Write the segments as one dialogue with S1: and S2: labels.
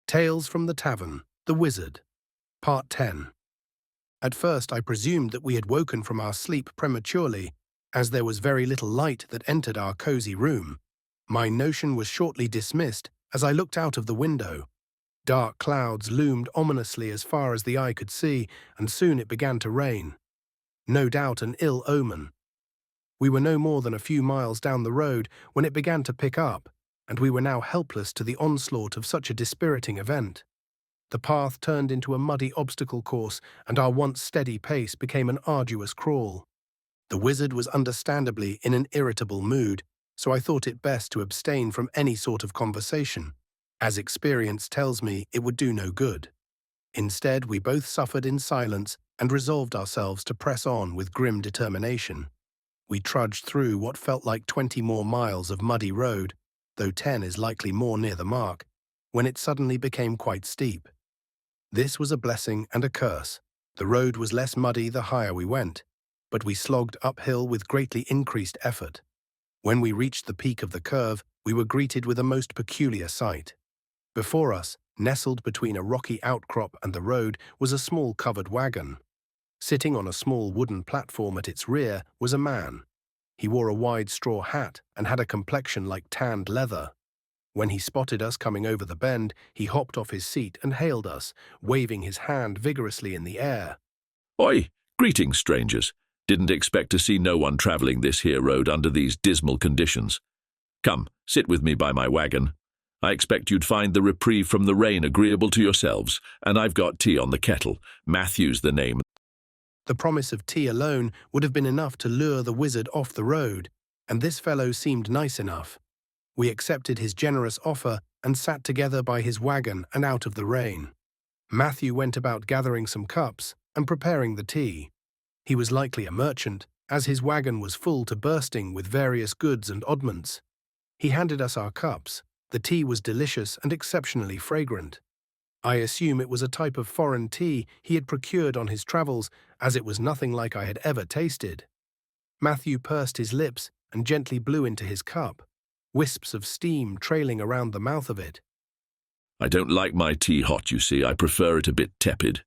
S1: Tales from the Tavern, The Wizard, Part 10. At first I presumed that we had woken from our sleep prematurely, as there was very little light that entered our cosy room. My notion was shortly dismissed as I looked out of the window. Dark clouds loomed ominously as far as the eye could see, and soon it began to rain. No doubt an ill omen. We were no more than a few miles down the road when it began to pick up, and we were now helpless to the onslaught of such a dispiriting event. The path turned into a muddy obstacle course, and our once steady pace became an arduous crawl. The wizard was understandably in an irritable mood, so I thought it best to abstain from any sort of conversation, as experience tells me it would do no good. Instead, we both suffered in silence and resolved ourselves to press on with grim determination. We trudged through what felt like 20 more miles of muddy road, though 10 is likely more near the mark, when it suddenly became quite steep. This was a blessing and a curse. The road was less muddy the higher we went, but we slogged uphill with greatly increased effort. When we reached the peak of the curve, we were greeted with a most peculiar sight. Before us, nestled between a rocky outcrop and the road, was a small covered wagon. Sitting on a small wooden platform at its rear was a man. He wore a wide straw hat and had a complexion like tanned leather. When he spotted us coming over the bend, he hopped off his seat and hailed us, waving his hand vigorously in the air.
S2: "Oi, greetings, strangers. Didn't expect to see no one travelling this here road under these dismal conditions. Come, sit with me by my wagon. I expect you'd find the reprieve from the rain agreeable to yourselves, and I've got tea on the kettle. Matthew's the name."
S1: The promise of tea alone would have been enough to lure the wizard off the road, and this fellow seemed nice enough. We accepted his generous offer and sat together by his wagon and out of the rain. Matthew went about gathering some cups and preparing the tea. He was likely a merchant, as his wagon was full to bursting with various goods and oddments. He handed us our cups. The tea was delicious and exceptionally fragrant. I assume it was a type of foreign tea he had procured on his travels, as it was nothing like I had ever tasted. Matthew pursed his lips and gently blew into his cup, wisps of steam trailing around the mouth of it.
S2: "I don't like my tea hot, you see. I prefer it a bit tepid."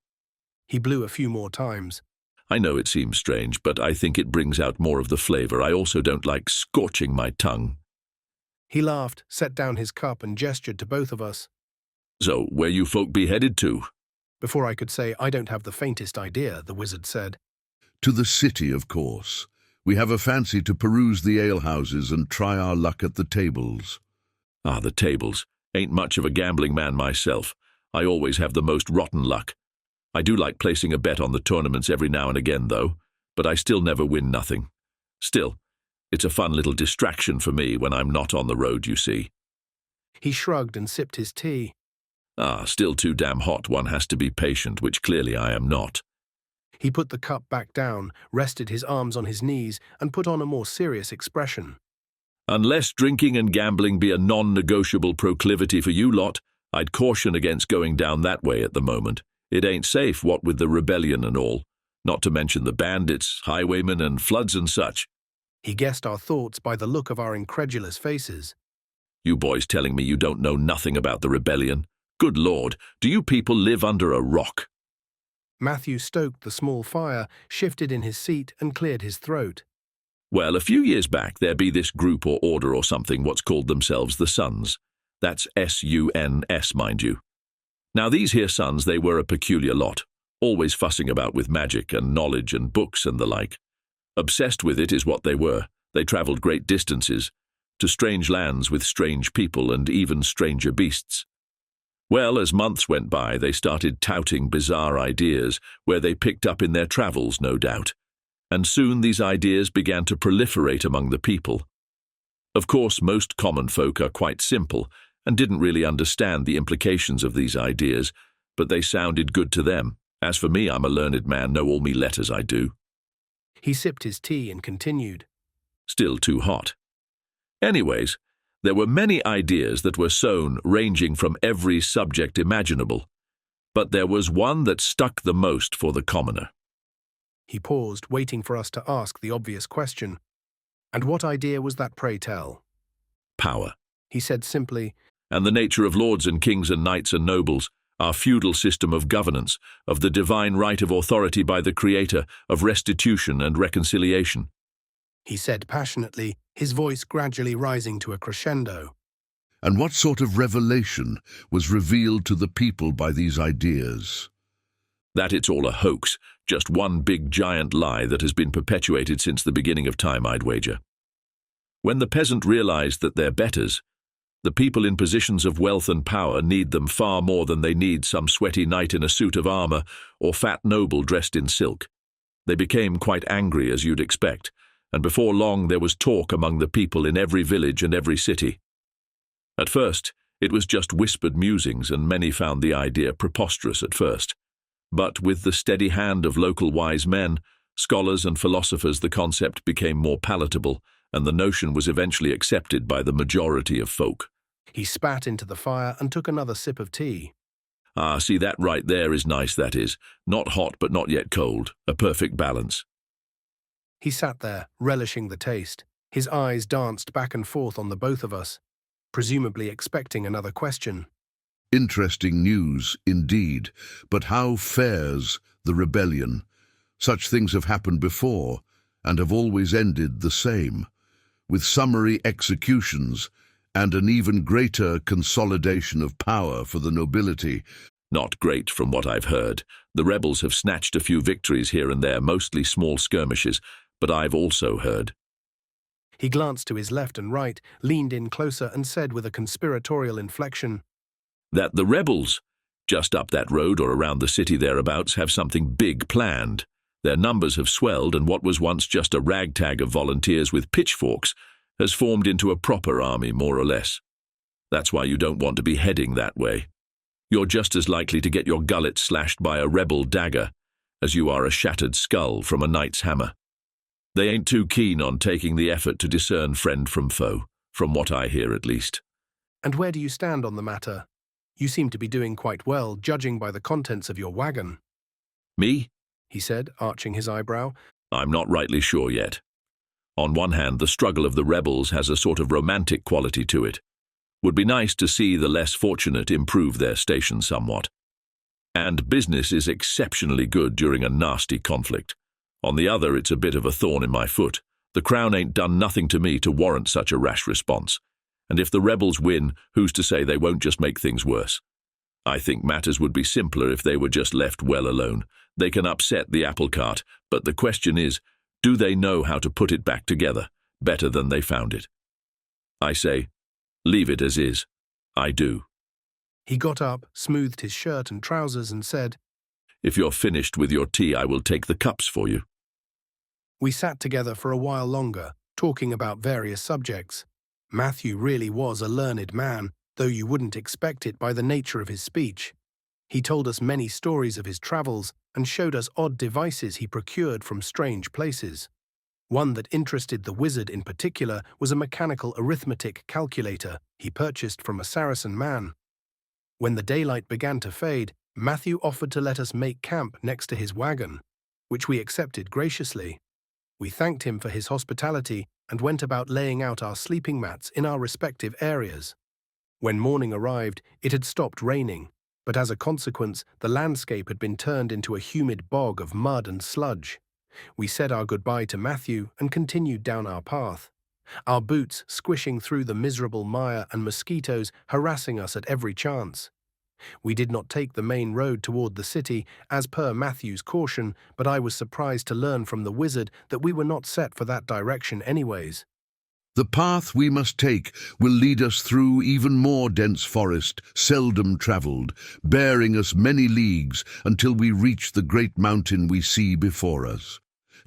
S1: He blew a few more times.
S2: "I know it seems strange, but I think it brings out more of the flavour. I also don't like scorching my tongue."
S1: He laughed, set down his cup and gestured to both of us.
S2: "So, where you folk be headed to?"
S1: Before I could say, "I don't have the faintest idea," the wizard said.
S3: "To the city, of course. We have a fancy to peruse the alehouses and try our luck at the tables."
S2: "Ah, the tables. Ain't much of a gambling man myself. I always have the most rotten luck. I do like placing a bet on the tournaments every now and again, though, but I still never win nothing. Still, it's a fun little distraction for me when I'm not on the road, you see."
S1: He shrugged and sipped his tea.
S2: "Ah, still too damn hot. One has to be patient, which clearly I am not."
S1: He put the cup back down, rested his arms on his knees, and put on a more serious expression.
S2: "Unless drinking and gambling be a non-negotiable proclivity for you lot, I'd caution against going down that way at the moment. It ain't safe, what with the rebellion and all, not to mention the bandits, highwaymen, and floods and such."
S1: He guessed our thoughts by the look of our incredulous faces.
S2: "You boys telling me you don't know nothing about the rebellion? Good Lord, do you people live under a rock?"
S1: Matthew stoked the small fire, shifted in his seat, and cleared his throat.
S2: "Well, a few years back there be this group or order or something what's called themselves the Sons. That's S-U-N-S, mind you. Now these here Sons, they were a peculiar lot, always fussing about with magic and knowledge and books and the like. Obsessed with it is what they were. They travelled great distances, to strange lands with strange people and even stranger beasts. Well, as months went by, they started touting bizarre ideas where they picked up in their travels, no doubt. And soon these ideas began to proliferate among the people. Of course, most common folk are quite simple and didn't really understand the implications of these ideas, but they sounded good to them. As for me, I'm a learned man, know all me letters, I do."
S1: He sipped his tea and continued.
S2: "Still too hot. Anyways, there were many ideas that were sown, ranging from every subject imaginable, but there was one that stuck the most for the commoner."
S1: He paused, waiting for us to ask the obvious question. "And what idea was that, pray tell?"
S2: "Power."
S1: He said simply.
S2: and the nature of lords and kings and knights and nobles, our feudal system of governance, of the divine right of authority by the Creator, of restitution and reconciliation.
S1: He said passionately, his voice gradually rising to a crescendo.
S3: And what sort of revelation was revealed to the people by these ideas?
S2: That it's all a hoax, just one big giant lie that has been perpetuated since the beginning of time, I'd wager. When the peasant realized that they're betters, the people in positions of wealth and power need them far more than they need some sweaty knight in a suit of armor or fat noble dressed in silk. They became quite angry, as you'd expect, and before long there was talk among the people in every village and every city. At first, it was just whispered musings, and many found the idea preposterous at first. But with the steady hand of local wise men, scholars and philosophers, the concept became more palatable, and the notion was eventually accepted by the majority of folk.
S1: He spat into the fire and took another sip of tea.
S2: Ah, see, that right there is nice, that is. Not hot but not yet cold, a perfect balance.
S1: He sat there, relishing the taste. His eyes danced back and forth on the both of us, presumably expecting another question.
S3: Interesting news, indeed. But how fares the rebellion? Such things have happened before, and have always ended the same, with summary executions and an even greater consolidation of power for the nobility.
S2: Not great from what I've heard. The rebels have snatched a few victories here and there, mostly small skirmishes, but I've also heard.
S1: He glanced to his left and right, leaned in closer and said with a conspiratorial inflection,
S2: That the rebels, just up that road or around the city thereabouts, have something big planned. Their numbers have swelled, and what was once just a ragtag of volunteers with pitchforks has formed into a proper army, more or less. That's why you don't want to be heading that way. You're just as likely to get your gullet slashed by a rebel dagger as you are a shattered skull from a knight's hammer. They ain't too keen on taking the effort to discern friend from foe, from what I hear at least.
S1: And where do you stand on the matter? You seem to be doing quite well, judging by the contents of your wagon.
S2: Me?
S1: He said, arching his eyebrow.
S2: I'm not rightly sure yet. On one hand, the struggle of the rebels has a sort of romantic quality to it. Would be nice to see the less fortunate improve their station somewhat. And business is exceptionally good during a nasty conflict. On the other, it's a bit of a thorn in my foot. The Crown ain't done nothing to me to warrant such a rash response. And if the rebels win, who's to say they won't just make things worse? I think matters would be simpler if they were just left well alone. They can upset the apple cart, but the question is, do they know how to put it back together better than they found it? I say, leave it as is. I do.
S1: He got up, smoothed his shirt and trousers and said,
S2: If you're finished with your tea, I will take the cups for you.
S1: We sat together for a while longer, talking about various subjects. Matthew really was a learned man, though you wouldn't expect it by the nature of his speech. He told us many stories of his travels and showed us odd devices he procured from strange places. One that interested the wizard in particular was a mechanical arithmetic calculator he purchased from a Saracen man. When the daylight began to fade, Matthew offered to let us make camp next to his wagon, which we accepted graciously. We thanked him for his hospitality and went about laying out our sleeping mats in our respective areas. When morning arrived, it had stopped raining, but as a consequence, the landscape had been turned into a humid bog of mud and sludge. We said our goodbye to Matthew and continued down our path, our boots squishing through the miserable mire and mosquitoes harassing us at every chance. We did not take the main road toward the city, as per Matthew's caution, but I was surprised to learn from the wizard that we were not set for that direction anyways.
S3: The path we must take will lead us through even more dense forest, seldom travelled, bearing us many leagues until we reach the great mountain we see before us.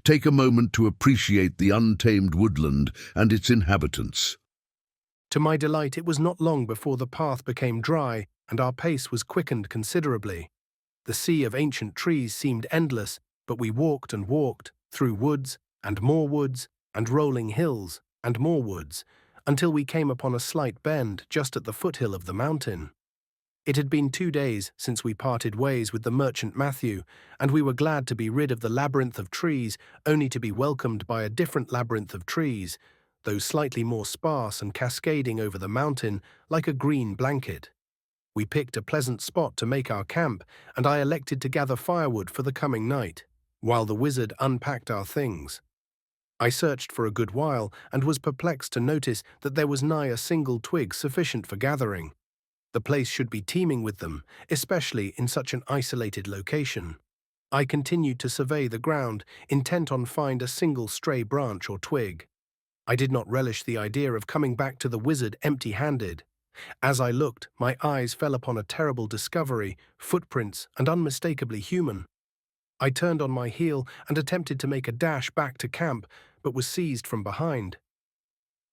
S3: Take a moment to appreciate the untamed woodland and its inhabitants.
S1: To my delight, it was not long before the path became dry and our pace was quickened considerably. The sea of ancient trees seemed endless, but we walked and walked, through woods and rolling hills and more woods, until we came upon a slight bend just at the foothill of the mountain. It had been 2 days since we parted ways with the merchant Matthew, and we were glad to be rid of the labyrinth of trees, only to be welcomed by a different labyrinth of trees, though slightly more sparse and cascading over the mountain like a green blanket. We picked a pleasant spot to make our camp, and I elected to gather firewood for the coming night, while the wizard unpacked our things. I searched for a good while and was perplexed to notice that there was nigh a single twig sufficient for gathering. The place should be teeming with them, especially in such an isolated location. I continued to survey the ground, intent on find a single stray branch or twig. I did not relish the idea of coming back to the wizard empty-handed. As I looked, my eyes fell upon a terrible discovery, footprints and unmistakably human. I turned on my heel and attempted to make a dash back to camp, but was seized from behind.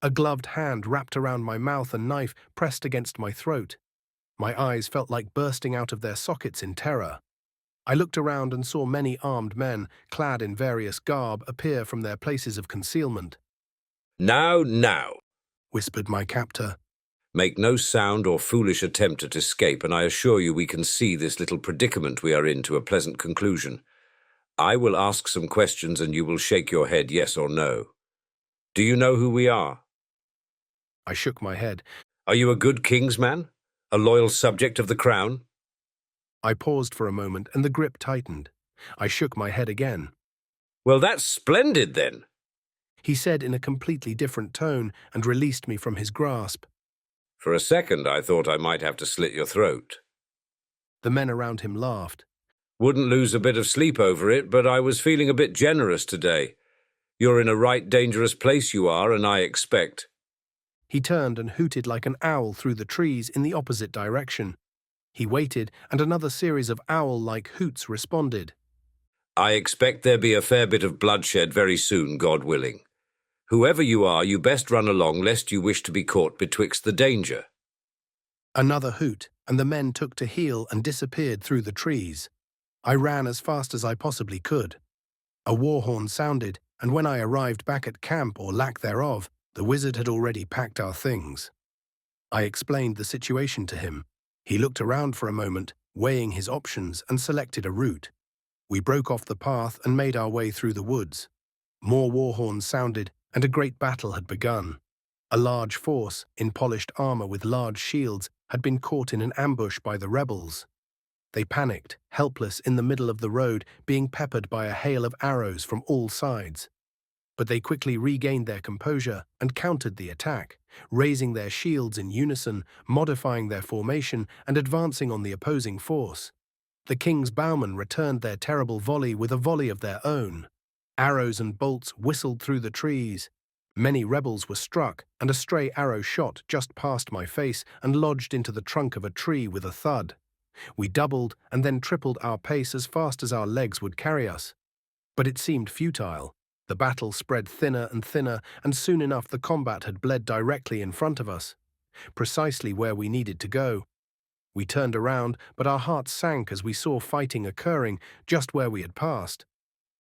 S1: A gloved hand wrapped around my mouth and knife pressed against my throat. My eyes felt like bursting out of their sockets in terror. I looked around and saw many armed men, clad in various garb, appear from their places of concealment.
S4: Now,
S1: Whispered my captor.
S4: make no sound or foolish attempt at escape, and I assure you we can see this little predicament we are in to a pleasant conclusion. I will ask some questions and you will shake your head yes or no. Do you know who we are?
S1: I shook my head.
S4: Are you a good king's man? A loyal subject of the crown?
S1: I paused for a moment and the grip tightened. I shook my head again.
S4: Well, that's splendid then.
S1: He said in a completely different tone and released me from his grasp.
S4: For a second I thought I might have to slit your throat.
S1: The men around him laughed.
S4: Wouldn't lose a bit of sleep over it, but I was feeling a bit generous today. You're in a right dangerous place you are, and I expect.
S1: He turned and hooted like an owl through the trees in the opposite direction. He waited, and another series of owl-like hoots responded.
S4: I expect there be a fair bit of bloodshed very soon, God willing. Whoever you are, you best run along, lest you wish to be caught betwixt the danger.
S1: Another hoot, and the men took to heel and disappeared through the trees. I ran as fast as I possibly could. A war horn sounded, and when I arrived back at camp, or lack thereof, the wizard had already packed our things. I explained the situation to him. He looked around for a moment, weighing his options, and selected a route. We broke off the path and made our way through the woods. More war horns sounded, and a great battle had begun. A large force, in polished armor with large shields, had been caught in an ambush by the rebels. They panicked, helpless in the middle of the road, being peppered by a hail of arrows from all sides. But they quickly regained their composure and countered the attack, raising their shields in unison, modifying their formation, and advancing on the opposing force. The king's bowmen returned their terrible volley with a volley of their own. Arrows and bolts whistled through the trees. Many rebels were struck, and a stray arrow shot just past my face and lodged into the trunk of a tree with a thud. We doubled and then tripled our pace as fast as our legs would carry us. But it seemed futile. The battle spread thinner and thinner, and soon enough the combat had bled directly in front of us, precisely where we needed to go. We turned around, but our hearts sank as we saw fighting occurring just where we had passed.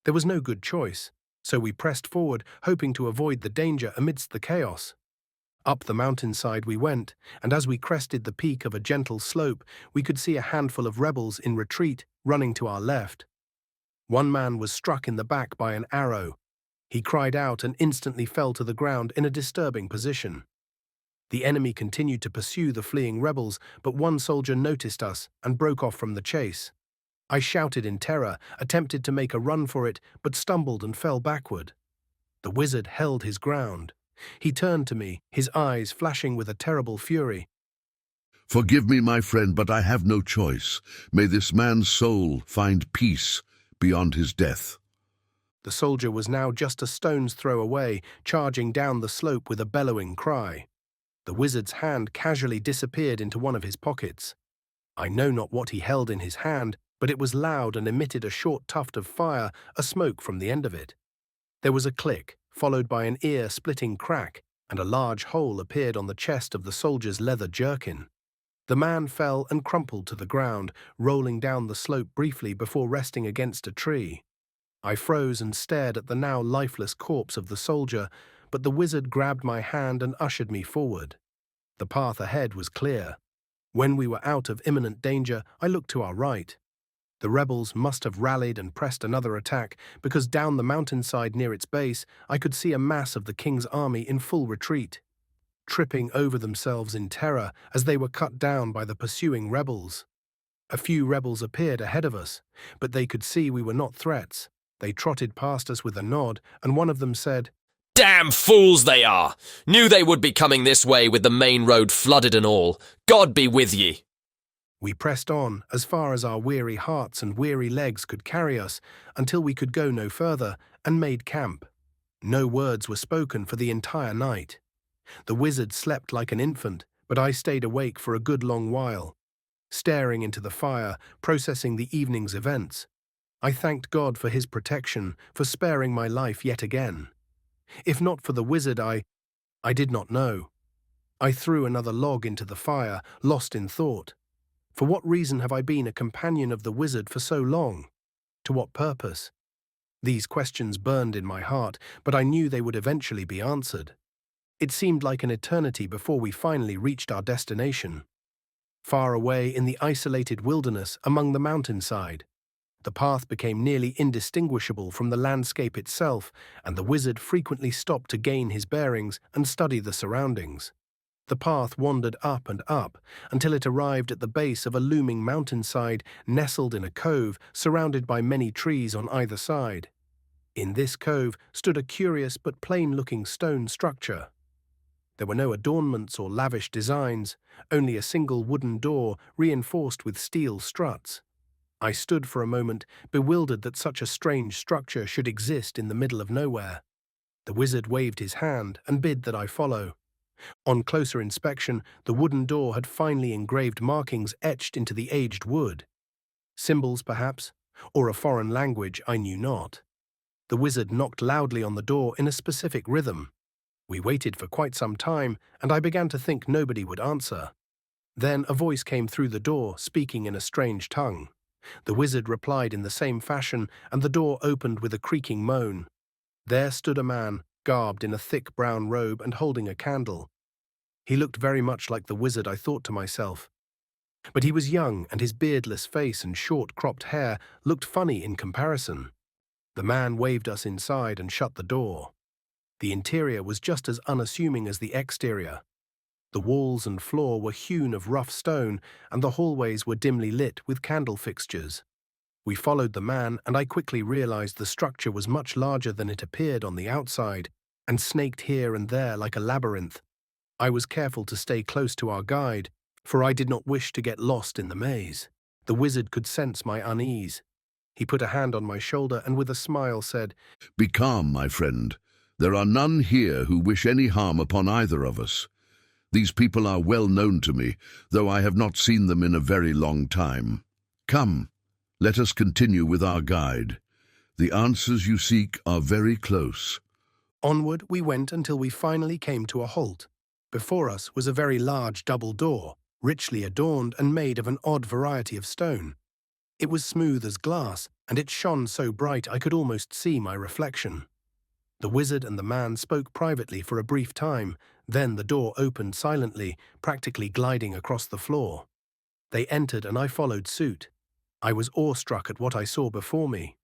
S1: There was no good choice, so we pressed forward, hoping to avoid the danger amidst the chaos. Up the mountainside we went, and as we crested the peak of a gentle slope, we could see a handful of rebels in retreat, running to our left. One man was struck in the back by an arrow. He cried out and instantly fell to the ground in a disturbing position. The enemy continued to pursue the fleeing rebels, but one soldier noticed us and broke off from the chase. I shouted in terror, attempted to make a run for it, but stumbled and fell backward. The wizard held his ground. He turned to me, his eyes flashing with a terrible fury.
S3: Forgive me, my friend, but I have no choice. May this man's soul find peace beyond his death.
S1: The soldier was now just a stone's throw away, charging down the slope with a bellowing cry. The wizard's hand casually disappeared into one of his pockets. I know not what he held in his hand, but it was loud and emitted a short tuft of fire, a smoke from the end of it. There was a click, followed by an ear-splitting crack, and a large hole appeared on the chest of the soldier's leather jerkin. The man fell and crumpled to the ground, rolling down the slope briefly before resting against a tree. I froze and stared at the now lifeless corpse of the soldier, but the wizard grabbed my hand and ushered me forward. The path ahead was clear. When we were out of imminent danger, I looked to our right. The rebels must have rallied and pressed another attack, because down the mountainside near its base I could see a mass of the king's army in full retreat, tripping over themselves in terror as they were cut down by the pursuing rebels. A few rebels appeared ahead of us, but they could see we were not threats. They trotted past us with a nod, and one of them said,
S5: "Damn fools they are! Knew they would be coming this way with the main road flooded and all. God be with ye!"
S1: We pressed on as far as our weary hearts and weary legs could carry us until we could go no further and made camp. No words were spoken for the entire night. The wizard slept like an infant, but I stayed awake for a good long while, staring into the fire, processing the evening's events. I thanked God for his protection, for sparing my life yet again. If not for the wizard, I did not know. I threw another log into the fire, lost in thought. For what reason have I been a companion of the wizard for so long? To what purpose? These questions burned in my heart, but I knew they would eventually be answered. It seemed like an eternity before we finally reached our destination. Far away in the isolated wilderness among the mountainside, the path became nearly indistinguishable from the landscape itself, and the wizard frequently stopped to gain his bearings and study the surroundings. The path wandered up and up until it arrived at the base of a looming mountainside nestled in a cove surrounded by many trees on either side. In this cove stood a curious but plain-looking stone structure. There were no adornments or lavish designs, only a single wooden door reinforced with steel struts. I stood for a moment, bewildered that such a strange structure should exist in the middle of nowhere. The wizard waved his hand and bid that I follow. On closer inspection, the wooden door had finely engraved markings etched into the aged wood. Symbols, perhaps, or a foreign language I knew not. The wizard knocked loudly on the door in a specific rhythm. We waited for quite some time, and I began to think nobody would answer. Then a voice came through the door, speaking in a strange tongue. The wizard replied in the same fashion, and the door opened with a creaking moan. There stood a man, garbed in a thick brown robe and holding a candle. He looked very much like the wizard, I thought to myself. But he was young, and his beardless face and short cropped hair looked funny in comparison. The man waved us inside and shut the door. The interior was just as unassuming as the exterior. The walls and floor were hewn of rough stone, and the hallways were dimly lit with candle fixtures. We followed the man, and I quickly realized the structure was much larger than it appeared on the outside, and snaked here and there like a labyrinth. I was careful to stay close to our guide, for I did not wish to get lost in the maze. The wizard could sense my unease. He put a hand on my shoulder and with a smile said,
S3: Be calm, my friend. There are none here who wish any harm upon either of us. These people are well known to me, though I have not seen them in a very long time. Come, let us continue with our guide. The answers you seek are very close.
S1: Onward we went until we finally came to a halt. Before us was a very large double door, richly adorned and made of an odd variety of stone. It was smooth as glass, and it shone so bright I could almost see my reflection. The wizard and the man spoke privately for a brief time, then the door opened silently, practically gliding across the floor. They entered and I followed suit. I was awestruck at what I saw before me.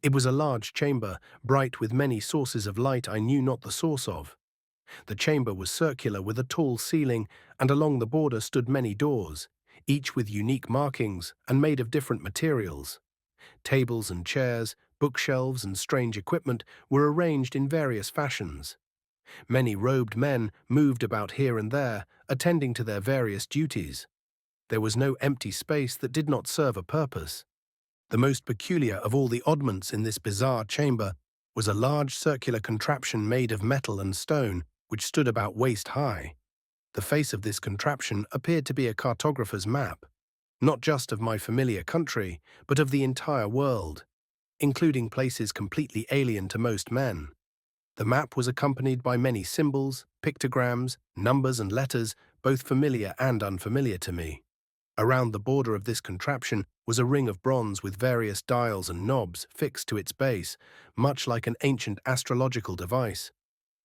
S1: It was a large chamber, bright with many sources of light I knew not the source of. The chamber was circular with a tall ceiling, and along the border stood many doors, each with unique markings and made of different materials. Tables and chairs, bookshelves and strange equipment were arranged in various fashions. Many robed men moved about here and there, attending to their various duties. There was no empty space that did not serve a purpose. The most peculiar of all the oddments in this bizarre chamber was a large circular contraption made of metal and stone, which stood about waist high. The face of this contraption appeared to be a cartographer's map, not just of my familiar country, but of the entire world, including places completely alien to most men. The map was accompanied by many symbols, pictograms, numbers and letters, both familiar and unfamiliar to me. Around the border of this contraption was a ring of bronze with various dials and knobs fixed to its base, much like an ancient astrological device.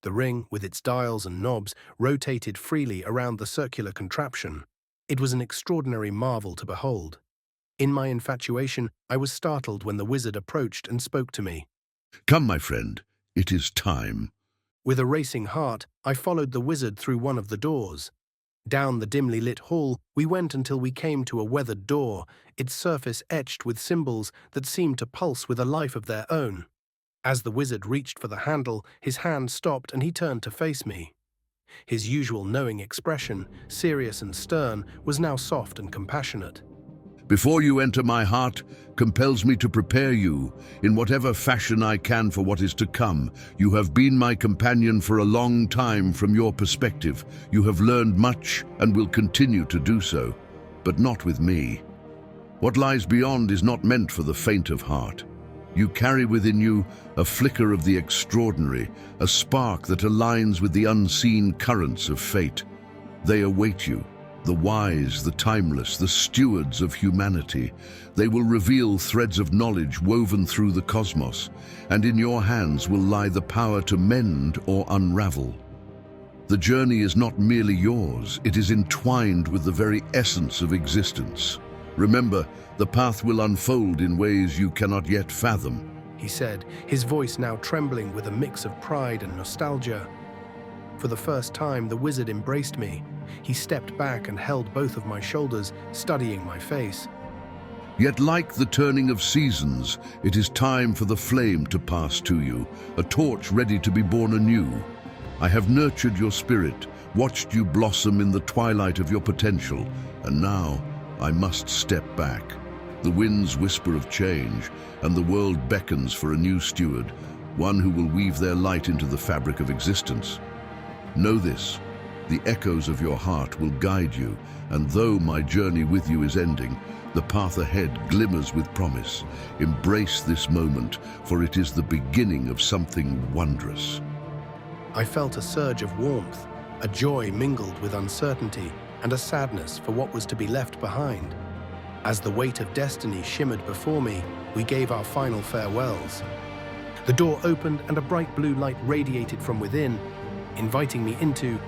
S1: The ring, with its dials and knobs, rotated freely around the circular contraption. It was an extraordinary marvel to behold. In my infatuation, I was startled when the wizard approached and spoke to me.
S3: Come, my friend, it is time.
S1: With a racing heart, I followed the wizard through one of the doors. Down the dimly lit hall, we went until we came to a weathered door, its surface etched with symbols that seemed to pulse with a life of their own. As the wizard reached for the handle, his hand stopped and he turned to face me. His usual knowing expression, serious and stern, was now soft and compassionate.
S3: Before you enter my heart compels me to prepare you in whatever fashion I can for what is to come. You have been my companion for a long time from your perspective. You have learned much and will continue to do so, but not with me. What lies beyond is not meant for the faint of heart. You carry within you a flicker of the extraordinary, a spark that aligns with the unseen currents of fate. They await you. The wise, the timeless, the stewards of humanity. They will reveal threads of knowledge woven through the cosmos, and in your hands will lie the power to mend or unravel. The journey is not merely yours, it is entwined with the very essence of existence. Remember, the path will unfold in ways you cannot yet fathom,
S1: he said, his voice now trembling with a mix of pride and nostalgia. For the first time, the wizard embraced me. He stepped back and held both of my shoulders, studying my face.
S3: Yet like the turning of seasons, it is time for the flame to pass to you, a torch ready to be born anew. I have nurtured your spirit, watched you blossom in the twilight of your potential, and now I must step back. The winds whisper of change, and the world beckons for a new steward, one who will weave their light into the fabric of existence. Know this, the echoes of your heart will guide you, and though my journey with you is ending, the path ahead glimmers with promise. Embrace this moment, for it is the beginning of something wondrous.
S1: I felt a surge of warmth, a joy mingled with uncertainty, and a sadness for what was to be left behind. As the weight of destiny shimmered before me, we gave our final farewells. The door opened and a bright blue light radiated from within, inviting me into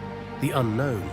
S1: the unknown.